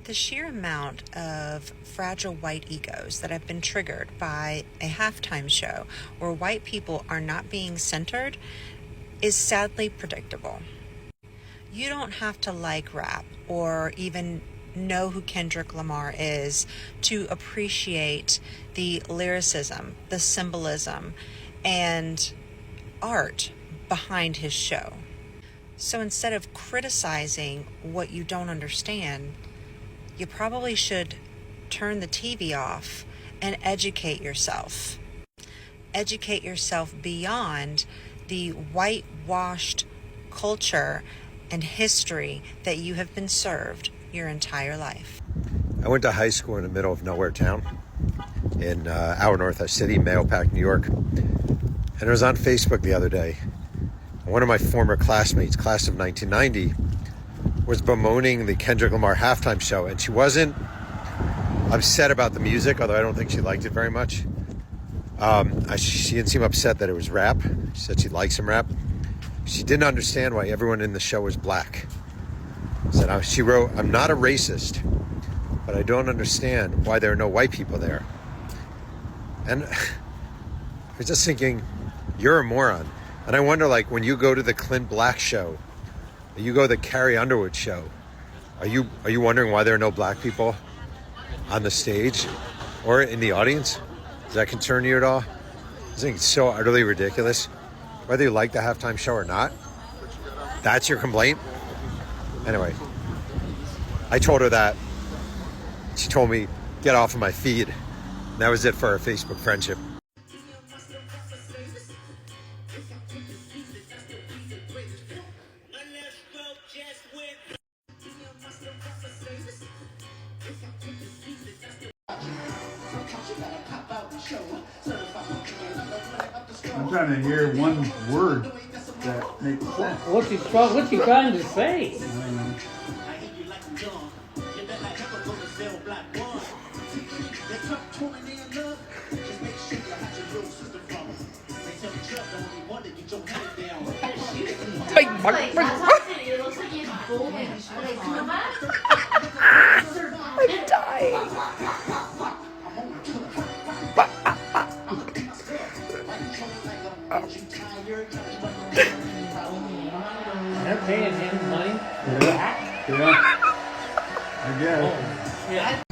The sheer amount of fragile white egos that have been triggered by a halftime show where white people are not being centered is sadly predictable. You don't have to like rap or even know who Kendrick Lamar is to appreciate the lyricism, the symbolism, and art behind his show. So instead of criticizing what you don't understand, you probably should turn the TV off and educate yourself. Educate yourself beyond the whitewashed culture and history that you have been served your entire life. I went to high school in the middle of nowhere town in our North City, Mahopac, New York. And it was on Facebook the other day. One of my former classmates, class of 1990, was bemoaning the Kendrick Lamar halftime show, and she wasn't upset about the music, although I don't think she liked it very much. She didn't seem upset that it was rap. She said she liked some rap. She didn't understand why everyone in the show was black. She wrote, "I'm not a racist, but I don't understand why there are no white people there." And I was just thinking, you're a moron. And I wonder, like, when you go to the Clint Black show, you go to the Carrie Underwood show, are you wondering why there are no black people on the stage or in the audience? Does that concern you at all? I think it's so utterly ridiculous. Whether you like the halftime show or not, that's your complaint? Anyway, I told her that. She told me, get off of my feed. And that was it for our Facebook friendship. I'm trying to hear one word that makes sense. What's he trying to say? I'm dying. They're paying him money. Yeah. I guess. Yeah.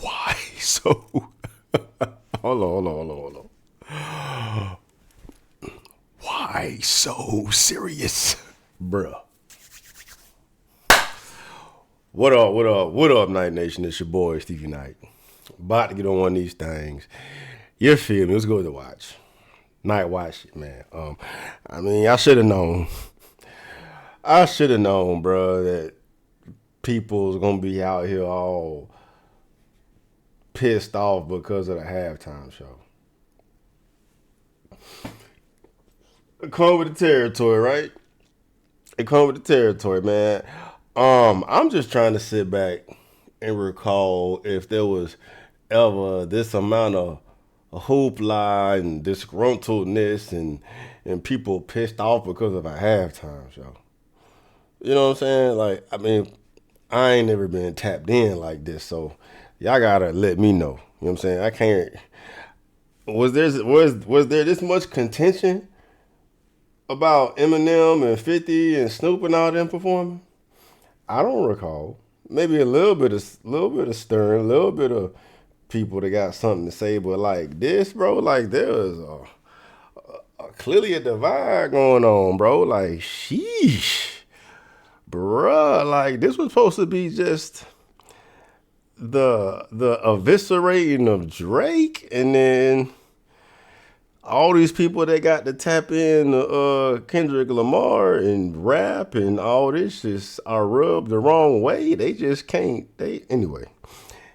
Why so? Hold on. Why so serious, bruh? What up, Sknightnation? It's your boy, Stevie Knight. About to get on one of these things. You feel me? It was good to watch. Night watch it, man. I mean, I should have known. Bruh, that people's gonna be out here all pissed off because of the halftime show. It come with the territory, right? It come with the territory, man. I'm just trying to sit back and recall if there was ever this amount of hoopla and disgruntledness and people pissed off because of a halftime show. You know what I'm saying? Like, I mean, I ain't never been tapped in like this, so y'all gotta let me know. You know what I'm saying? I can't. Was there this much contention about Eminem and 50 and Snoop and all them performing? I don't recall. Maybe a little bit of stirring, a little bit of people that got something to say, but like this, bro, like there was clearly a divide going on, bro. Like, sheesh. Bruh, like this was supposed to be just the eviscerating of Drake, and then all these people that got to tap in Kendrick Lamar and rap and all this just are rubbed the wrong way. They just can't. Anyway,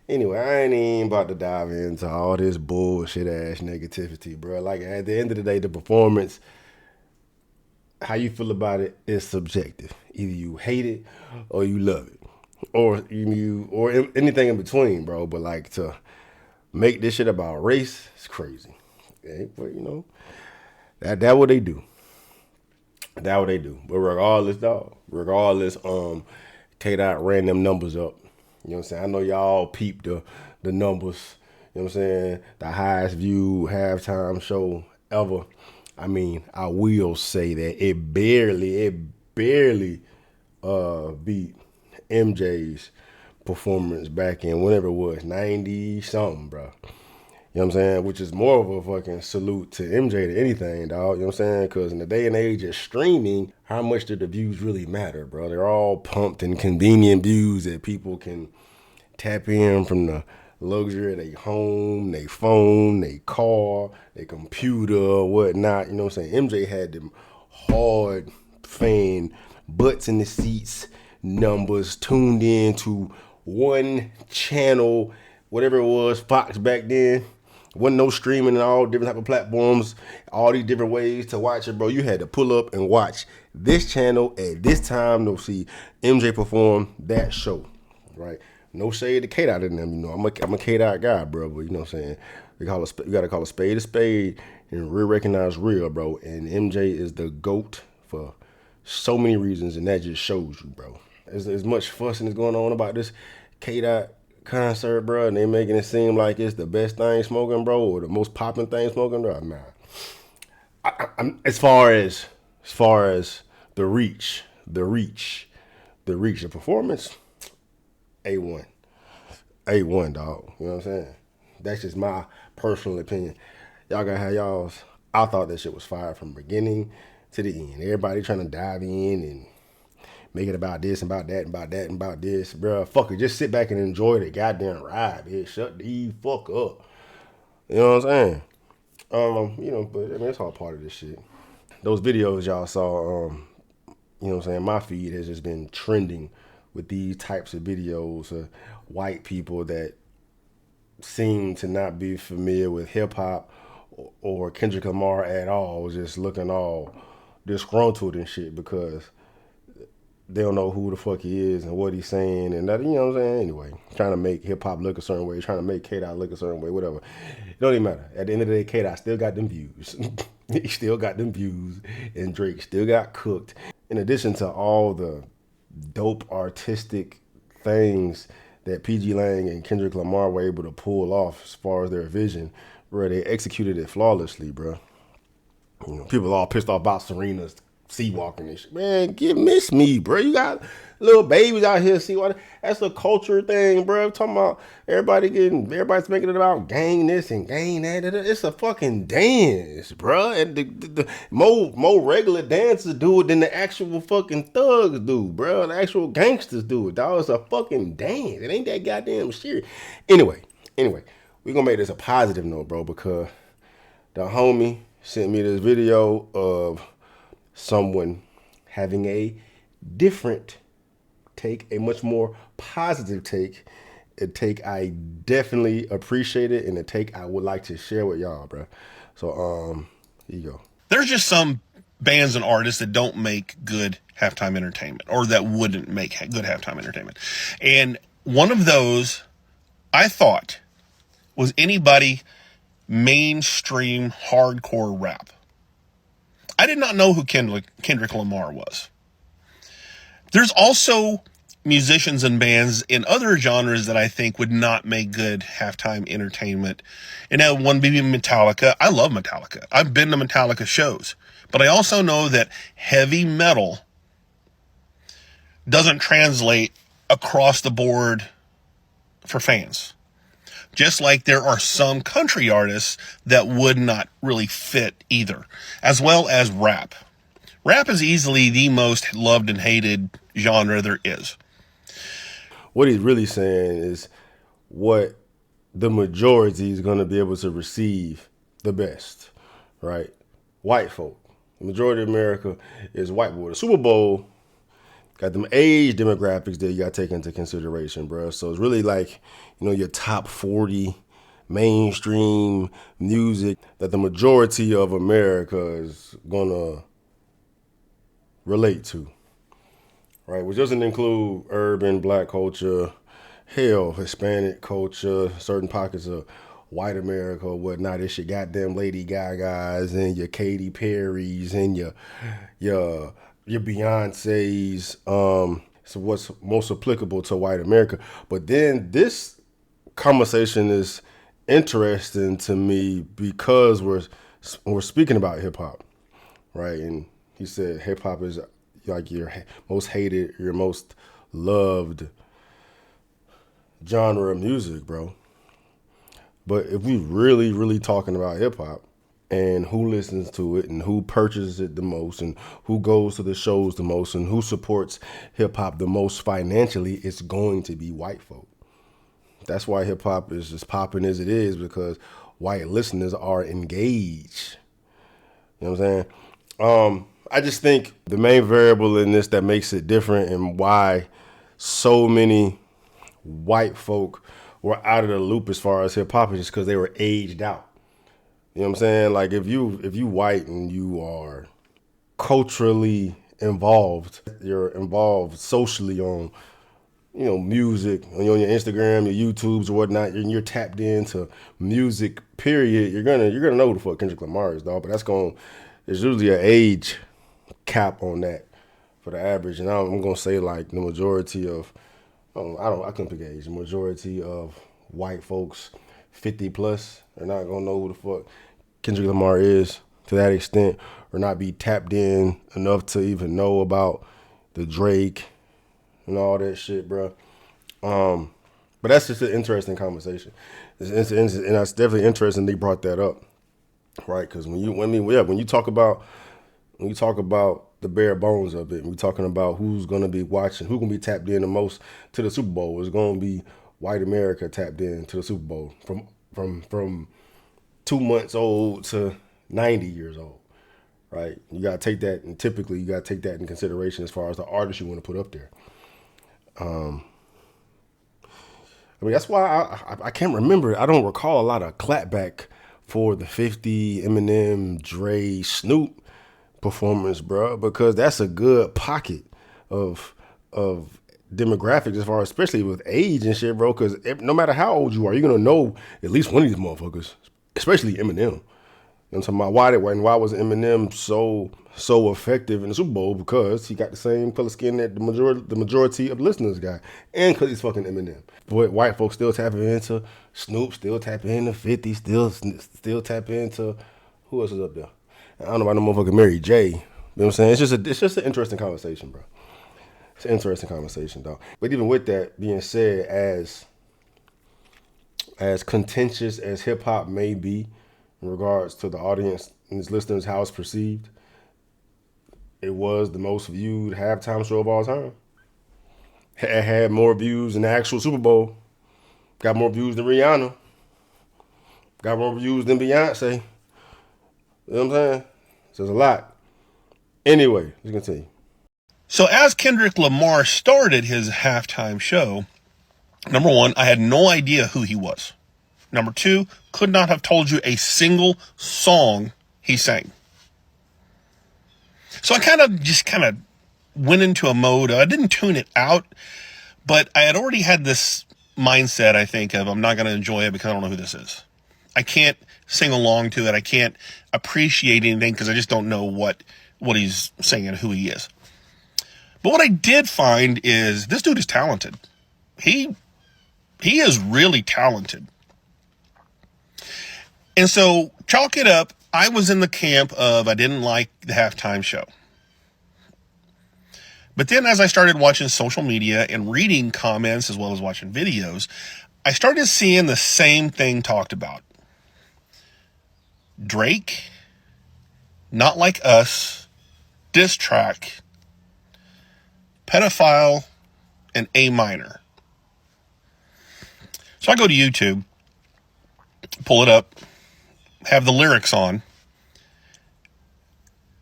I ain't even about to dive into all this bullshit ass negativity, bro. Like at the end of the day, the performance, how you feel about it is subjective. Either you hate it or you love it. or anything in between, bro. But like to make this shit about race, it's crazy. Okay? But you know, that what they do. That what they do. But regardless, dog. Regardless, K-Dot ran them numbers up. You know what I'm saying? I know y'all peeped the numbers. You know what I'm saying? The highest viewed halftime show ever. I mean, I will say that it barely beat MJ's performance back in whenever it was, 90 something, bro. You know what I'm saying? Which is more of a fucking salute to MJ than anything, dog. You know what I'm saying? Because in the day and age of streaming, how much do the views really matter, bro? They're all pumped and convenient views that people can tap in from the luxury of their home, their phone, their car, their computer, whatnot. You know what I'm saying? MJ had them hard fan, butts in the seats numbers tuned in to one channel, whatever it was, Fox back then. Wasn't no streaming and all different type of platforms, all these different ways to watch it, bro. You had to pull up and watch this channel at this time to see MJ perform that show, right? No shade to K-Dot in them, you know. I'm a K-Dot guy, bro, but you know what I'm saying? You gotta call a spade and real recognize real, bro. And MJ is the GOAT for so many reasons, and that just shows you, bro. As much fussing is going on about this K-Dot concert, bro, and they making it seem like it's the best thing smoking, bro, or the most popping thing smoking, bro. Nah. I'm as far as the reach, the performance, A1, dog. You know what I'm saying? That's just my personal opinion. Y'all gotta have y'all's. I thought that shit was fire from beginning to the end. Everybody trying to dive in and make it about this and about that and about that and about this. Bro, fuck it. Just sit back and enjoy the goddamn ride, bitch. Shut the fuck up. You know what I'm saying? You know, but I mean, it's all part of this shit. Those videos y'all saw, you know what I'm saying? My feed has just been trending with these types of videos of white people that seem to not be familiar with hip hop or Kendrick Lamar at all, just looking all disgruntled and shit because they don't know who the fuck he is and what he's saying and that, you know what I'm saying? Anyway, trying to make hip hop look a certain way, trying to make K-Dot look a certain way, whatever. It don't even matter. At the end of the day, K-Dot still got them views. He still got them views, and Drake still got cooked. In addition to all the dope artistic things that PG Lang and Kendrick Lamar were able to pull off as far as their vision, bro, they executed it flawlessly, bro. You know, people all pissed off about Serena's sea walking and shit. Man, miss me, bro. You got little babies out here sea walking. That's a culture thing, bro. I'm talking about everybody's making it about gang this and gang that. It's a fucking dance, bro. And the more regular dancers do it than the actual fucking thugs do, bro. The actual gangsters do it, dog. It's a fucking dance. It ain't that goddamn serious. Anyway, we're gonna make this a positive note, bro, because the homie sent me this video of someone having a different take, a much more positive take, a take I definitely appreciate it, and a take I would like to share with y'all, bro. So, here you go. There's just some bands and artists that don't make good halftime entertainment, or that wouldn't make good halftime entertainment. And one of those, I thought, was anybody mainstream hardcore rap. I did not know who Kendrick Lamar was. There's also musicians and bands in other genres that I think would not make good halftime entertainment. And that one being Metallica. I love Metallica. I've been to Metallica shows. But I also know that heavy metal doesn't translate across the board for fans. Just like there are some country artists that would not really fit either, as well as rap. Rap is easily the most loved and hated genre there is. What he's really saying is what the majority is going to be able to receive the best, right? White folk. The majority of America is white boy. The Super Bowl got them age demographics that you got to take into consideration, bro. So it's really like, you know, your top 40 mainstream music that the majority of America is going to relate to, right? Which doesn't include urban, black culture, hell, Hispanic culture, certain pockets of white America or whatnot. It's your goddamn Lady Gagas and your Katy Perry's and your Beyonce's. So what's most applicable to white America. But then this conversation is interesting to me because we're speaking about hip hop, right? And he said hip hop is like your most hated, your most loved genre of music, bro. But if we really, really talking about hip hop and who listens to it and who purchases it the most and who goes to the shows the most and who supports hip hop the most financially, it's going to be white folk. That's why hip hop is as popping as it is, because white listeners are engaged. You know what I'm saying? I just think the main variable in this that makes it different and why so many white folk were out of the loop as far as hip hop is just because they were aged out. You know what I'm saying? Like if you white and you are culturally involved, you're involved socially on, you know, music, on your Instagram, your YouTubes or whatnot, and you're tapped into music, period, you're gonna know who the fuck Kendrick Lamar is, dog. But there's usually an age cap on that for the average. And I'm gonna say like the majority of I couldn't pick age. The majority of white folks 50 plus are not gonna know who the fuck Kendrick Lamar is to that extent, or not be tapped in enough to even know about the Drake and all that shit, bro. But that's just an interesting conversation. And it's definitely interesting they brought that up, right? Because when you talk about the bare bones of it, we're talking about who's gonna be watching, who's gonna be tapped in the most to the Super Bowl. It's gonna be white America tapped in to the Super Bowl from 2 months old to 90 years old, right? You gotta take that, and typically you gotta take that in consideration as far as the artist you want to put up there. I mean, that's why I can't remember. I don't recall a lot of clapback for the 50, Eminem, Dre, Snoop performance, bro, because that's a good pocket of demographics as far as, especially with age and shit, bro, because no matter how old you are, you're going to know at least one of these motherfuckers, especially Eminem. I'm talking about why was Eminem so effective in the Super Bowl? Because he got the same color skin that the majority of listeners got, and because he's fucking Eminem. But white folks still tapping into Snoop, still tapping into 50, still tapping into who else is up there? I don't know about no motherfucking Mary J. You know what I'm saying? It's just an interesting conversation, bro. It's an interesting conversation, dog. But even with that being said, as contentious as hip hop may be in regards to the audience and its listeners, how it's perceived, it was the most viewed halftime show of all time. It had more views than the actual Super Bowl. Got more views than Rihanna. Got more views than Beyonce. You know what I'm saying? So there's a lot. Anyway, let's continue. So as Kendrick Lamar started his halftime show, number one, I had no idea who he was. Number two, could not have told you a single song he sang. So I kind of went into a mode. I didn't tune it out, but I had already had this mindset, I think, of I'm not going to enjoy it because I don't know who this is. I can't sing along to it. I can't appreciate anything because I just don't know what he's singing, who he is. But what I did find is this dude is talented. He is really talented. And so, chalk it up, I was in the camp of I didn't like the halftime show. But then as I started watching social media and reading comments as well as watching videos, I started seeing the same thing talked about. Drake, Not Like Us, diss track, pedophile, and A minor. So I go to YouTube, pull it up, have the lyrics on,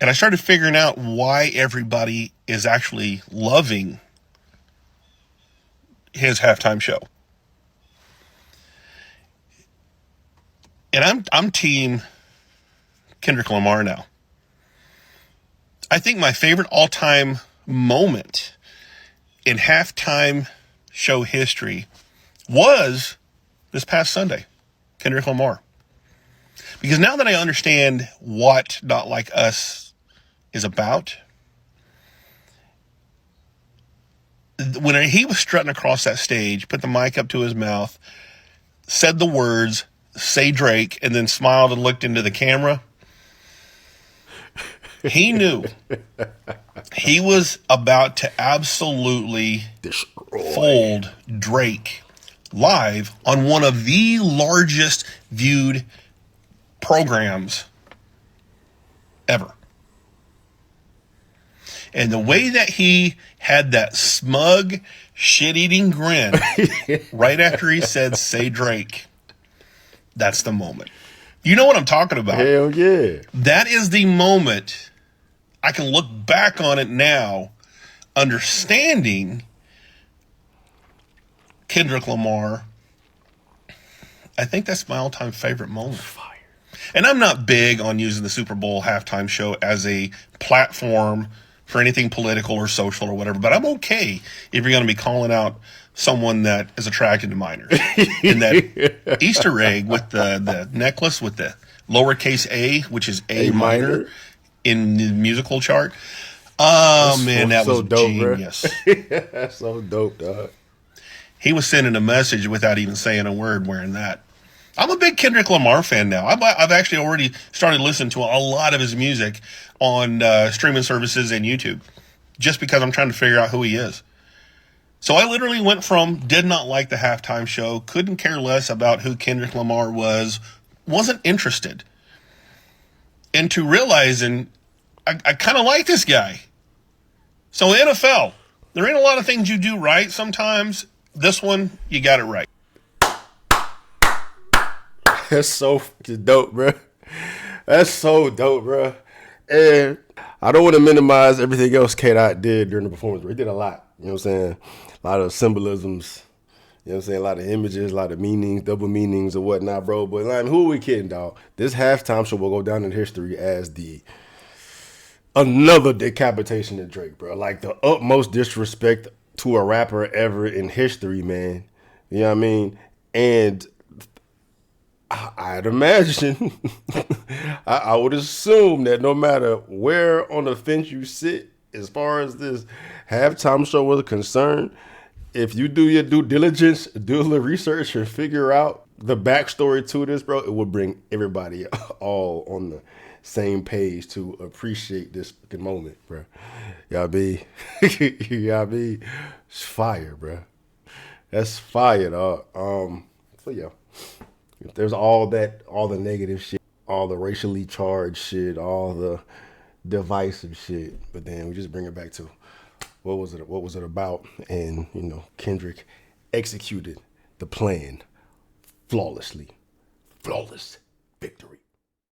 and I started figuring out why everybody is actually loving his halftime show. And I'm team Kendrick Lamar now. I think my favorite all-time moment in halftime show history was this past Sunday, Kendrick Lamar. Because now that I understand what Not Like Us is about, when he was strutting across that stage, put the mic up to his mouth, said the words, "Say Drake," and then smiled and looked into the camera, he knew he was about to absolutely fold Drake live on one of the largest viewed programs ever. And the way that he had that smug, shit-eating grin right after he said, "Say Drake," that's the moment. You know what I'm talking about. Hell yeah. That is the moment. I can look back on it now, understanding Kendrick Lamar. I think that's my all-time favorite moment. Fire. And I'm not big on using the Super Bowl halftime show as a platform for anything political or social or whatever, but I'm okay if you're going to be calling out someone that is attracted to minors. And that Easter egg with the necklace with the lowercase a, which is A minor in the musical chart. Oh, man, that was dope, genius. That's so dope, dog. He was sending a message without even saying a word wearing that. I'm a big Kendrick Lamar fan now. I've actually already started listening to a lot of his music on streaming services and YouTube, just because I'm trying to figure out who he is. So I literally went from did not like the halftime show, couldn't care less about who Kendrick Lamar was, wasn't interested, into realizing I kind of like this guy. So NFL, there ain't a lot of things you do right sometimes. This one, you got it right. That's so fucking dope, bro. That's so dope, bro. And I don't want to minimize everything else K-Dot did during the performance, but he did a lot. You know what I'm saying? A lot of symbolisms. You know what I'm saying? A lot of images, a lot of meanings, double meanings or whatnot, bro. But I mean, who are we kidding, dog? This halftime show will go down in history as another decapitation of Drake, bro. Like the utmost disrespect to a rapper ever in history, man. You know what I mean? And I'd imagine, I would assume that no matter where on the fence you sit, as far as this halftime show was concerned, if you do your due diligence, do the research, and figure out the backstory to this, bro, it would bring everybody all on the same page to appreciate this fucking moment, bro. Y'all be, it's fire, bro. That's fire, dog. So yeah. There's all the negative shit, all the racially charged shit, all the divisive shit, but then we just bring it back to what was it about? And Kendrick executed the plan flawlessly. Flawless victory.